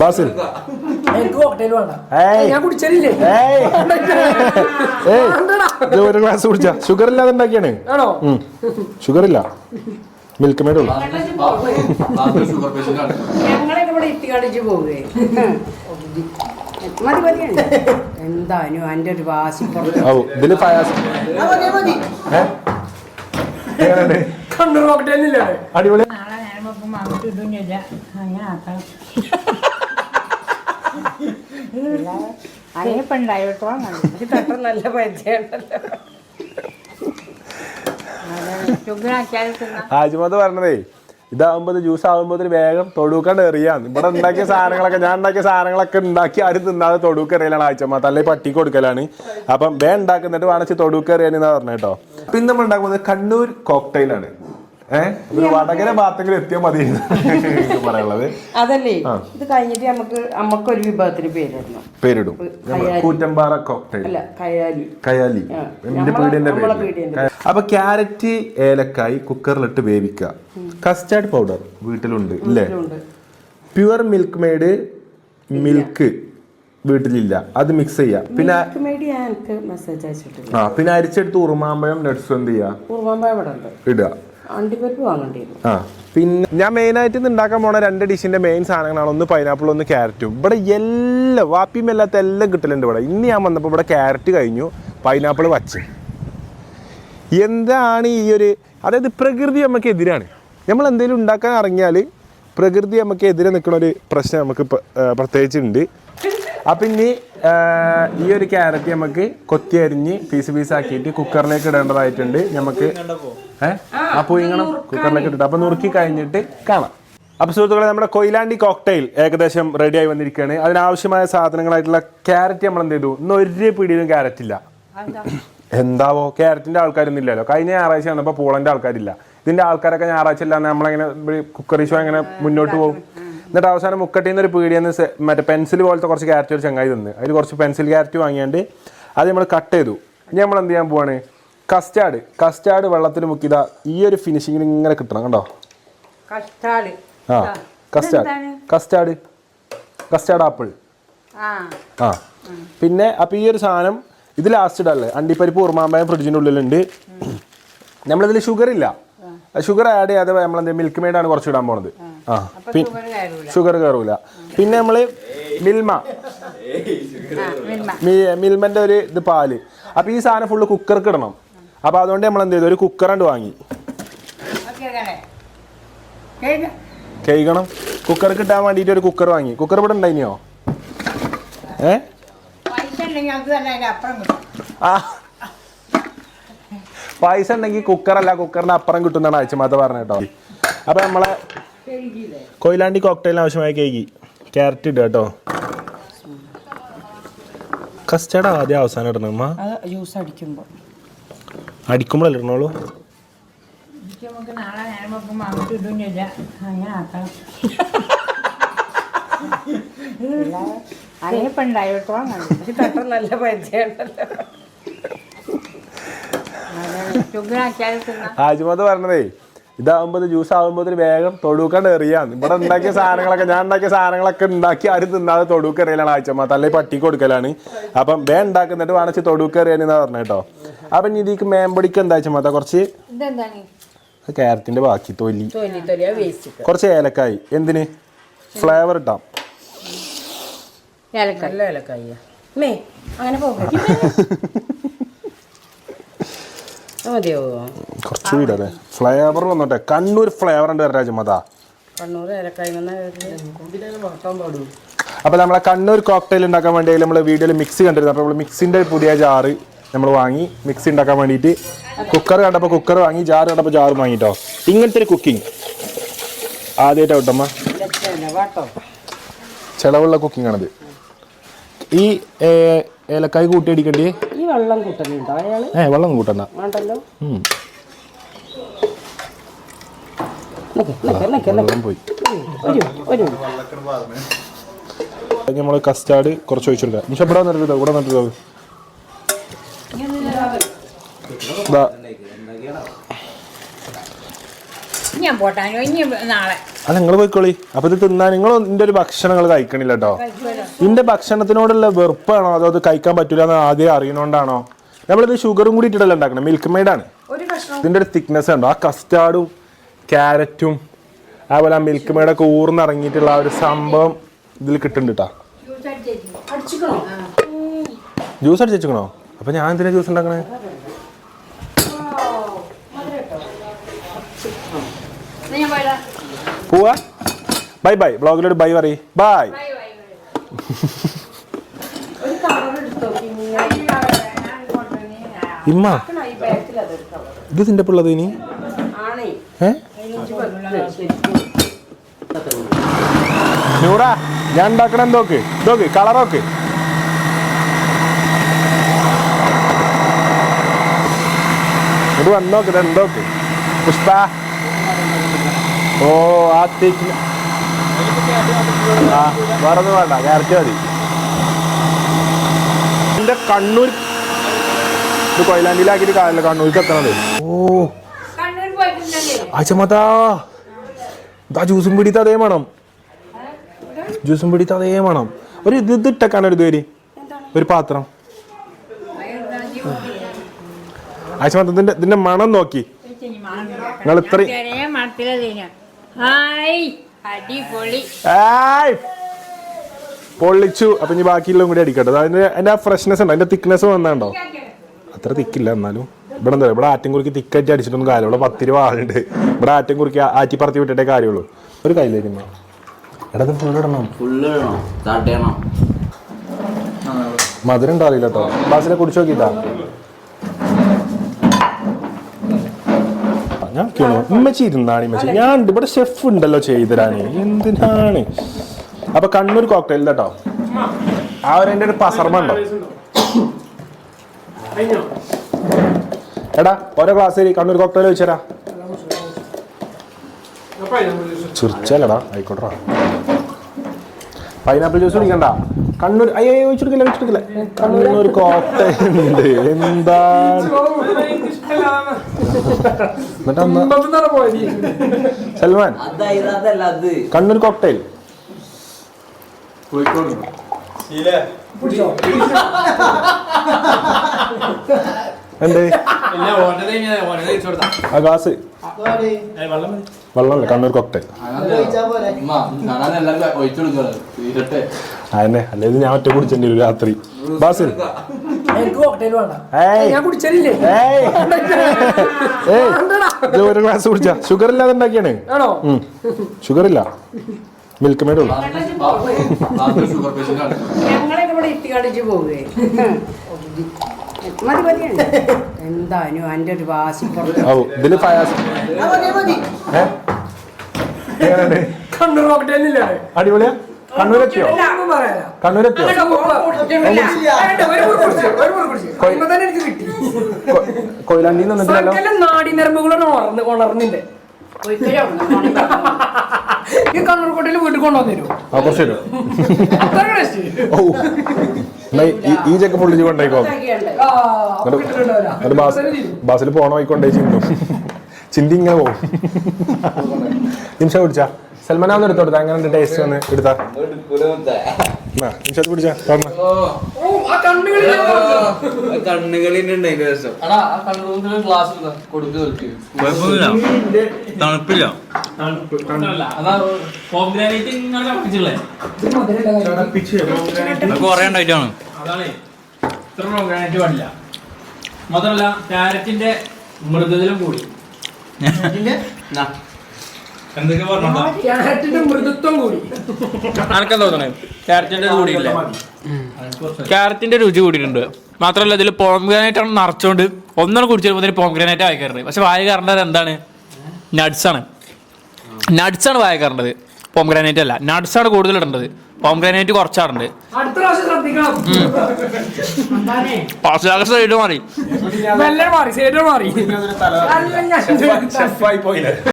ബാസിൽ ഒരു ഗ്ലാസ് കുടിച്ചാ ഷുഗർ ഇല്ലാതെ ഉണ്ടാക്കിയാണ് ഷുഗർ ഇല്ല മിൽക്ക് മേഡ് ഉള്ളു എന്തായാലും എന്റെ ഒരു വാശി ഇതില് പായാസം അടിപൊളി നല്ല പരിചയമുണ്ടല്ലോ ആജിമത് പറഞ്ഞതേ ഇതാകുമ്പോ ജ്യൂസ് ആകുമ്പോ വേഗം തൊടുക്കണ്ട് എറിയാന്ന് ഇവിടെ ഉണ്ടാക്കിയ സാധനങ്ങളൊക്കെ ഞാൻ ഉണ്ടാക്കിയ സാധനങ്ങളൊക്കെ ഉണ്ടാക്കി ആരും തിന്നാതെ തൊടുക്ക എറിയലാണ് ആഴ്ചമാത്ത അല്ലെ പട്ടിക്ക് കൊടുക്കലാണ് അപ്പം വേ ഉണ്ടാക്കുന്നിട്ട് വേണിച്ച് തൊടുക്ക എറിയാനെന്നാ പറഞ്ഞ കേട്ടോ പിന്നെ നമ്മൾ ഉണ്ടാക്കുന്നത് കണ്ണൂർ കോക്ടെയിലാണ് ഒരു വടകര ഭാഗത്തെങ്കിലും എത്തിയാൽ മതി പറയാനുള്ളത് അതല്ലേ ഇത് കഴിഞ്ഞിട്ട് നമുക്കൊരു വിഭവത്തിന് പേരിടും കൂറ്റമ്പാറ കോക്ടെയിൽ കയാലി എന്റെ പീടിന്റെ പേര്. അപ്പൊ ക്യാരറ്റ് ഏലക്കായി കുക്കറിലിട്ട് വേവിക്കുക. കസ്റ്റാർഡ് പൗഡർ വീട്ടിലുണ്ട് ഇല്ലേ? പ്യുവർ മിൽക്ക് മെയ്ഡ് മിൽക്ക് വീട്ടിലില്ല, അത് മിക്സ് ചെയ്യാം. പിന്നെ പിന്നെ അരിച്ചെടുത്ത് ഉറുമാമ്പഴം നട്സ് എന്ത് ചെയ്യാ ഇടുക. പിന്നെ ഞാൻ മെയിൻ ആയിട്ട് ഉണ്ടാക്കാൻ പോണ 2 ഡിഷിന്റെ മെയിൻ സാധനങ്ങളാണ്. ഒന്ന് പൈനാപ്പിൾ, ഒന്ന് ക്യാരറ്റും. ഇവിടെ എല്ലാം വാപ്പിയും അല്ലാത്ത എല്ലാം കിട്ടലുണ്ട് ഇവിടെ. ഇന്ന് ഞാൻ വന്നപ്പോൾ ഇവിടെ ക്യാരറ്റ് കഴിഞ്ഞു, പൈനാപ്പിൾ വച്ച്. എന്താണ് ഈ ഒരു, അതായത് പ്രകൃതി നമുക്ക് എതിരാണ്. നമ്മൾ എന്തെങ്കിലും ഉണ്ടാക്കാൻ ഇറങ്ങിയാൽ പ്രകൃതി നമുക്ക് എതിരെ നിൽക്കുന്ന ഒരു പ്രശ്നം നമുക്ക് പ്രത്യേകിച്ചുണ്ട്. അപ്പം ഇനി ഈ ഒരു ക്യാരറ്റ് നമുക്ക് കൊത്തി അരിഞ്ഞ് പീസ് ആക്കിയിട്ട് കുക്കറിലേക്ക് ഇടേണ്ടതായിട്ടുണ്ട്. നമുക്ക് അപ്പോൾ ഇങ്ങനെ കുക്കറിലേക്ക് ഇട്ടിട്ട് അപ്പം നുറുക്കി കഴിഞ്ഞിട്ട് കാണാം. അപ്പോൾ സുഹൃത്തുക്കളെ, നമ്മുടെ കൊയിലാണ്ടി കോക്ടെയിൽ ഏകദേശം റെഡിയായി വന്നിരിക്കുകയാണ്. അതിനാവശ്യമായ സാധനങ്ങളായിട്ടുള്ള ക്യാരറ്റ് നമ്മൾ എന്ത് ചെയ്തു? ഇന്ന് ഒരു പിടിയിലും ക്യാരറ്റ് ഇല്ല. എന്താവോ ക്യാരറ്റിൻ്റെ ആൾക്കാരൊന്നും ഇല്ലല്ലോ. കഴിഞ്ഞ ഞായറാഴ്ച വന്നപ്പോൾ പൂളൻ്റെ ആൾക്കാരില്ല. ഇതിൻ്റെ ആൾക്കാരൊക്കെ ഞായറാഴ്ച ഇല്ലാന്ന് നമ്മളെങ്ങനെ കുക്കറി ഷോ എങ്ങനെ മുന്നോട്ട് പോകും? എന്നിട്ട് അവസാനം മുക്കട്ടിന്ന് ഒരു പീടിയെന്ന് മറ്റേ പെൻസിൽ പോലത്തെ കുറച്ച് ക്യാരറ്റ് ഒരു ചങ്ങായി തന്ന്. അതിൽ കുറച്ച് പെൻസിൽ ക്യാരറ്റ് വാങ്ങിയാണ്ട് അത് നമ്മൾ കട്ട് ചെയ്തു. ഇനി നമ്മൾ എന്ത് ചെയ്യാൻ പോവാണ്? കസ്റ്റാർഡ് വെള്ളത്തിൽ മുക്കിയതാ ഈ ഒരു ഫിനിഷിങ്ങിൽ ഇങ്ങനെ കിട്ടണം. കണ്ടോ? Custard apple. പിന്നെ അപ്പം ഈ ഒരു സാധനം ഇത് ലാസ്റ്റ് ഇടല്ലേ. അണ്ടിപ്പരിപ്പ് ഉറുമാമ്പഴം ഫ്രിഡ്ജിൻ്റെ ഉള്ളിലുണ്ട്. നമ്മളിതിൽ ഷുഗർ ഇല്ല, ഷുഗർ ആഡ് ചെയ്യാതെ നമ്മളെന്ത് മിൽക്ക് മെയ്ഡാണ് കുറച്ച് ഇടാൻ പോണത്. ഷുഗർ കയറൂല. പിന്നെ നമ്മൾ മിൽമന്റെ ഒരു ഇത് പാല്. അപ്പൊ ഈ സാധനം ഫുള്ള് കുക്കർക്ക് ഇടണം. അപ്പൊ അതുകൊണ്ട് നമ്മൾ എന്ത് ചെയ്തു? ഒരു കുക്കറണ്ട് വാങ്ങി കഴിക്കണം. കുക്കർക്ക് ഇട്ടാൻ വേണ്ടിട്ട് ഒരു കുക്കർ വാങ്ങി. കുക്കർ ഇവിടെ ഉണ്ടായിനിയോ? പൈസ ഉണ്ടെങ്കിൽ കുക്കറല്ല, കുക്കറിന് അപ്പുറം കിട്ടുന്നതാണ് ആഴ്ചമാത്ത പറഞ്ഞ കേട്ടോ. അപ്പൊ നമ്മളെ കൊയിലാണ്ടി കോക്ടെയിലിന് ആവശ്യമായ കേക്ക് ക്യാരറ്റ് ഇടുക കേട്ടോ. കസ്റ്റാർഡ് ആദ്യം അവസാനം ഇടണം. അടിക്കുമ്പോഴല്ലേ ഇടണോളൂ. നല്ല പരിചയമുണ്ടല്ലോ. ആജിമത് പറഞ്ഞതേ ഇതാകുമ്പോ ജ്യൂസ് ആകുമ്പോ വേഗം തൊടുക്കണ്ട് എറിയാന്ന്. ഇവിടെ ഉണ്ടാക്കിയ സാധനങ്ങളൊക്കെ ഞാൻ ഉണ്ടാക്കിയ സാധനങ്ങളൊക്കെ ഉണ്ടാക്കി ആരും തിന്നാതെ തൊടുക്ക എറിയലാണ് ആഴ്ചമാത്ത, അല്ലെങ്കിൽ പട്ടിക്ക് കൊടുക്കലാണ്. അപ്പം വേ ഉണ്ടാക്കുന്നിട്ട് വേണിച്ച് തൊടുക്ക എറിയാനെന്നാ പറഞ്ഞ കേട്ടോ. അപ്പൊ ഇതിക്ക് മേമ്പൊടിക്ക് എന്താ ആഴ്ചമാത്ത കുറച്ച് ക്യാരറ്റിന്റെ ബാക്കി തൊലി, കുറച്ച് ഏലക്കായി. എന്തിന്? ഫ്ലേവർ ഇട്ടാം. കുറച്ച് വീടല്ലേ ഫ്ലേവർ വന്നോട്ടെ. കണ്ണൂർ ഫ്ലേവർ ഉണ്ട് രാജമതാ. അപ്പൊ നമ്മളെ കണ്ണൂർ കോക്ടെയിൽ ഉണ്ടാക്കാൻ വേണ്ടി നമ്മൾ വീഡിയോയിൽ മിക്സി കണ്ടിരുന്നു. അപ്പൊ നമ്മൾ മിക്സിന്റെ പുതിയ ജാറ് നമ്മൾ വാങ്ങി മിക്സി ഉണ്ടാക്കാൻ വേണ്ടിയിട്ട്. കുക്കർ കണ്ടപ്പോൾ കുക്കർ വാങ്ങി, ജാറ് കണ്ടപ്പോൾ ജാറ് വാങ്ങിട്ടോ. ഇങ്ങനത്തെ ഒരു കുക്കിംഗ് ആദ്യമായിട്ടാവട്ടമ്മ, ചെലവുള്ള കുക്കിംഗ് ആണത്. ഈ ഏലക്കായ് കൂട്ടി അടിക്കണ്ടേ? വെള്ളം കൂട്ടലുണ്ടോ? വെള്ളം കൂട്ടണ്ട. പോയി നമ്മൾ കസ്റ്റാർഡ് കുറച്ച് ഒഴിച്ചു കൊടുക്കാം. പക്ഷെ ഇവിടെ വന്നിട്ട് ഇവിടെ വന്നിട്ട് ഞാൻ പോട്ടാനോ ഇനി നാളെ അത് നിങ്ങൾ പോയിക്കോളി. അപ്പൊ ഇത് തിന്നാൻ നിങ്ങൾ എന്റെ ഒരു ഭക്ഷണം നിങ്ങൾ കഴിക്കണില്ല കേട്ടോ. ഇതിന്റെ ഭക്ഷണത്തിനോടുള്ള വെറുപ്പാണോ അതോ അത് കഴിക്കാൻ പറ്റൂല എന്ന് ആദ്യം അറിയുന്നോണ്ടാണോ? നമ്മളിത് ഷുഗറും കൂടി ഇട്ടിട്ടല്ല ഉണ്ടാക്കണം, മിൽക്ക് മെയ്ഡാണ്. ഇതിന്റെ ഒരു തിക്നെസ് ഉണ്ടോ? ആ കസ്റ്റാർഡും ക്യാരറ്റും അതുപോലെ ആ മിൽക്ക് മെയ്ഡൊക്കെ ഊർന്നിറങ്ങിയിട്ടുള്ള ആ ഒരു സംഭവം ഇതിൽ കിട്ടുന്നുണ്ട് കേട്ടോ. ജ്യൂസ് അടിച്ചേക്കണോ? അപ്പൊ ഞാൻ എന്തിനാ ജ്യൂസ് ഉണ്ടാക്കണേ? പോവാ. Bye bye. ബ്ലോഗിലോട് ബൈ പറയ്. ബൈ. ഇമ്മ ഇത് ഇതിന്റെ പിള്ളത് ഇനി നൂറ ഞാൻ ഉണ്ടാക്കണം. എന്തോക്ക് ഇതോക്ക് കളറോക്ക്. ഇത് വന്നോക്ക്. എന്തോക്ക് പുഷ്പ. ഓ ആ തേക്ക് വേറെ ഒന്നും വേണ്ട, ക്യാരറ്റ് മതി. എന്റെ കണ്ണൂർ ഇത് കൊയിലാണ്ടിയിലാക്കിയിട്ട് കാലല്ല കണ്ണൂർക്ക് എത്തണത്. ഓ ആച്ചമതാ ഇതാ ജ്യൂസും പിടിത്ത അതേ വേണം. ജ്യൂസും പിടിത്ത അതേ വേണം. ഒരു ഇത് ഇട്ടേക്കാണ് ഒരു പേര് ഒരു പാത്രം. ആച്ചമത്തതിന്റെ ഇതിന്റെ മണം നോക്കി നിങ്ങൾ ഇത്രയും പൊള്ളിച്ചു. അപ്പൊ ഇനി ബാക്കിയുള്ളതും കൂടി അടിക്കട്ടെ. അതിന്റെ ഫ്രഷ്നെസ് ഉണ്ടോ? അതിന്റെ തിക്നെസ് വന്നാണ്ടോ? അത്ര തിക്കില്ല എന്നാലും. ഇവിടെ എന്താ ഇവിടെ ആറ്റിൻകുറിക്ക് തിക്കായിട്ട് അടിച്ചിട്ടൊന്നും കാര്യമില്ല. ഇവിടെ 10 രൂപ ആളുണ്ട്. ഇവിടെ ആറ്റിൻകുറിക്ക് ആറ്റിപ്പറത്തി വിട്ടിട്ടേ കാര്യമുള്ളൂ. ഒരു കയ്യിലേക്ക് എടാ ഫുള്ളിടണം. മധുരം ഉണ്ടാവില്ല കേട്ടോ. ബാസിനെ കുടിച്ചു നോക്കിട്ടാ. ഞാൻ ഉമ്മച്ചി ഇരുന്നാണ് ഉമ്മച്ചി. ഞാൻ ഇവിടെ ഷെഫ് ഉണ്ടല്ലോ ചെയ്തരാന്. എന്തിനാണ്? അപ്പൊ കണ്ണൂർ കോക്ടെയിൽ കേട്ടോ. ആ ഒരു എൻ്റെ ഒരു പസർമ ഉണ്ടോ? എടാ ഓരോ ക്ലാസ്സിൽ കണ്ണൂർ കോക്ടെയിൽ വെച്ചരാ. ചിർച്ചല്ലടാ ആയിക്കോട്ടെ. Pineapple juice കുടിക്കണ്ട. കണ്ണൂർ അയ്യോ വെച്ചെടുക്കില്ല. കണ്ണൂർ കോക്ടെയിൽ ഉണ്ട്. എന്താണ് സൽമാൻ കണ്ണൂർ കോക്ടെയിൽ എന്തേ ആ ഗ്ലാസ് വെള്ളമല്ലേ കണ്ണൂർ കോക്ടെയിൽ അതന്നെ. അല്ലെങ്കിൽ ഞാൻ ഒറ്റ കുടിച്ചേണ്ടി വരും രാത്രി. ബാസിൽ ഒരു ഗ്ലാസ് കുടിച്ചാ. ഷുഗർ ഇല്ലാതെ ഉണ്ടാക്കിയാണ്. ഷുഗർ ഇല്ല, മിൽക്ക് മെയ്ഡ് ഉള്ളു. എന്തായാലും എൻ്റെ ഒരു വാശി ഇതില് പായാസം അടിപൊളിയാ. കണ്ണൂരെത്തിയോ? കണ്ണൂരെത്തിയോ? കൊയിലാണ്ടി നാടി നരമ്പുകളാണ് ഉണർന്നില്ലേ ഈ കണ്ണൂർക്കോട്ടയിൽ വീട്ടിൽ കൊണ്ടുവന്നു. ഈ ചെക്ക് പൊള്ളിച്ച് കൊണ്ടേക്കോ. ബസ്സിൽ പോണ പോയിക്കൊണ്ടേ ചിന്തി ഇങ്ങനെ പോകും. നിമിഷം കുടിച്ചാ സൽമാനാന്ന് എടുത്തോടുത്ത അങ്ങനെ ടേസ്റ്റ് വന്ന് എടുത്താ നിമിഷത്ത് കുടിച്ചാ. തണുപ്പില്ല. കൊറേ ഉണ്ടായിട്ടാണ്. മാത്രമല്ല ക്യാരറ്റിന്റെ മൃദുതലും കൂടി. എന്തൊക്കെ പറഞ്ഞോ? ക്യാരറ്റിന്റെ മൃദുത്വം കൂടി. അനക്കെന്താ തോന്നണേ? ക്യാരറ്റിന്റെ കൂടിയില്ല. ക്യാരറ്റിന്റെ രുചി കൂടിയിട്ടുണ്ട്. മാത്രമല്ല ഇതിൽ പോംഗ്രാനൈറ്റ് ആണ് നിറച്ചോണ്ട് ഒന്നാണ് കുടിച്ചപ്പോൾ പോംഗ്രാനൈറ്റ് വായി കയറുന്നത്. പക്ഷെ വായി കയറേണ്ടത് എന്താണ്? നട്ട്സാണ്. നട്ട്സാണ് വായി കയറേണ്ടത്, പോംഗ്രാനൈറ്റ് അല്ല. നട്ട്സാണ് കൂടുതൽ ഇടേണ്ടത്, പോംഗ്രാനൈറ്റ് കുറച്ചാറുണ്ട്. സൈഡ് മാറി.